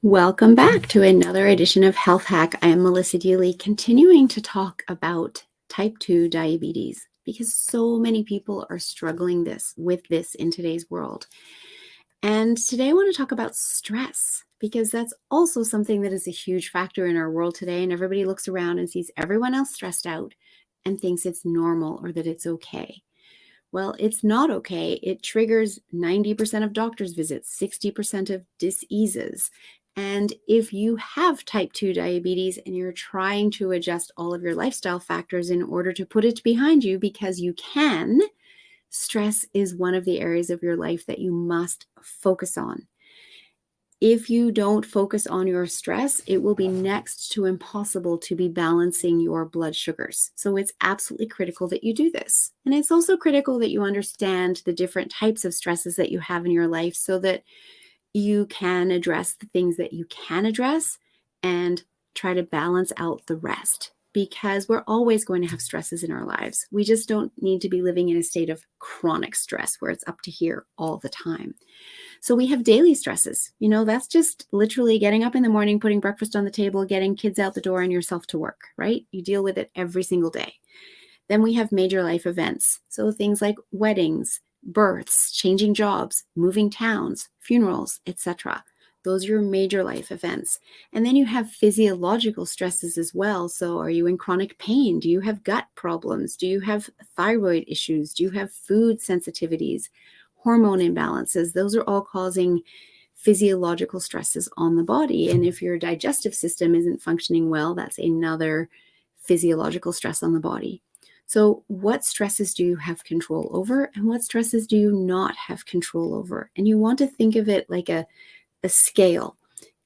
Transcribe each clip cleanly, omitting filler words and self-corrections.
Welcome back to another edition of Health Hack. I am Melissa Deely, continuing to talk about type 2 diabetes because so many people are struggling with this in today's world. And today I want to talk about stress because that's also something that is a huge factor in our world today. And everybody looks around and sees everyone else stressed out and thinks it's normal or that it's okay. Well, it's not okay. It triggers 90% of doctor's visits, 60% of diseases. And if you have type 2 diabetes and you're trying to adjust all of your lifestyle factors in order to put it behind you because you can, stress is one of the areas of your life that you must focus on. If you don't focus on your stress, it will be next to impossible to be balancing your blood sugars. So it's absolutely critical that you do this. And it's also critical that you understand the different types of stresses that you have in your life so that you can address the things that you can address and try to balance out the rest. Because we're always going to have stresses in our lives. We just don't need to be living in a state of chronic stress where it's up to here all the time. So we have daily stresses. That's just literally getting up in the morning, putting breakfast on the table, getting kids out the door and yourself to work, right? You deal with it every single day. Then we have major life events. So things like weddings, births, changing jobs, moving towns, funerals, etc. Those are your major life events. And then you have physiological stresses as well. So are you in chronic pain? Do you have gut problems? Do you have thyroid issues? Do you have food sensitivities? Hormone imbalances? Those are all causing physiological stresses on the body. And if your digestive system isn't functioning well, that's another physiological stress on the body. So what stresses do you have control over and what stresses do you not have control over? And you want to think of it like a scale.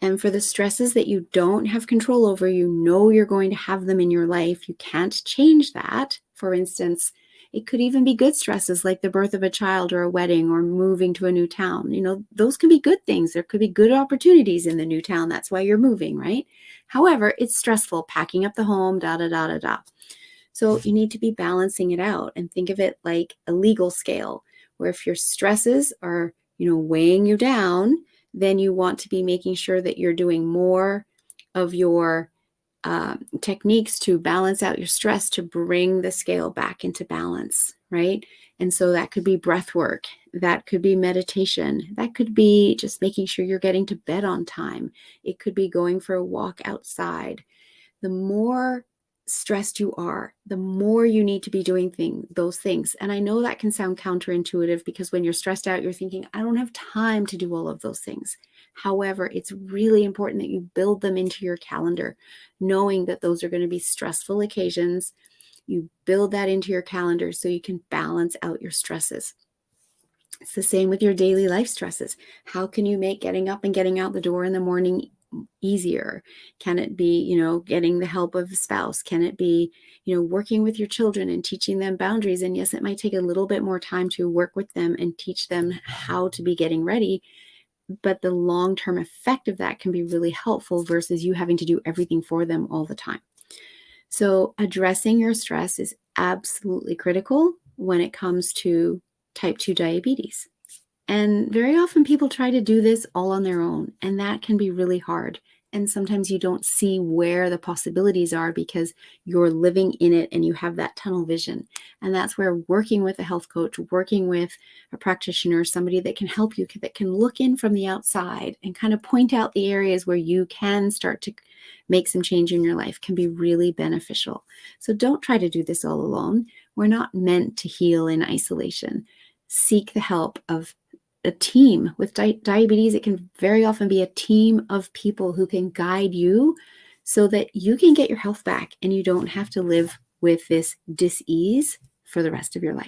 And for the stresses that you don't have control over, you're going to have them in your life. You can't change that. For instance, it could even be good stresses like the birth of a child or a wedding or moving to a new town. Those can be good things. There could be good opportunities in the new town. That's why you're moving, right? However, it's stressful, packing up the home, So you need to be balancing it out and think of it like a legal scale, where if your stresses are, weighing you down, then you want to be making sure that you're doing more of your techniques to balance out your stress to bring the scale back into balance, right? And so that could be breath work, that could be meditation, that could be just making sure you're getting to bed on time. It could be going for a walk outside. The more stressed you are, the more you need to be doing those things. And I know that can sound counterintuitive because when you're stressed out, you're thinking, I don't have time to do all of those things. However, it's really important that you build them into your calendar, knowing that those are going to be stressful occasions. You build that into your calendar so you can balance out your stresses. It's the same with your daily life stresses. How can you make getting up and getting out the door in the morning easier? Can it be, getting the help of a spouse? Can it be, working with your children and teaching them boundaries? And yes, it might take a little bit more time to work with them and teach them how to be getting ready, but the long-term effect of that can be really helpful versus you having to do everything for them all the time. So addressing your stress is absolutely critical when it comes to type 2 diabetes. And very often people try to do this all on their own, and that can be really hard. And sometimes you don't see where the possibilities are because you're living in it and you have that tunnel vision. And that's where working with a health coach, working with a practitioner, somebody that can help you, that can look in from the outside and kind of point out the areas where you can start to make some change in your life, can be really beneficial. So don't try to do this all alone. We're not meant to heal in isolation. Seek the help of a team. With diabetes, it can very often be a team of people who can guide you so that you can get your health back and you don't have to live with this dis-ease for the rest of your life.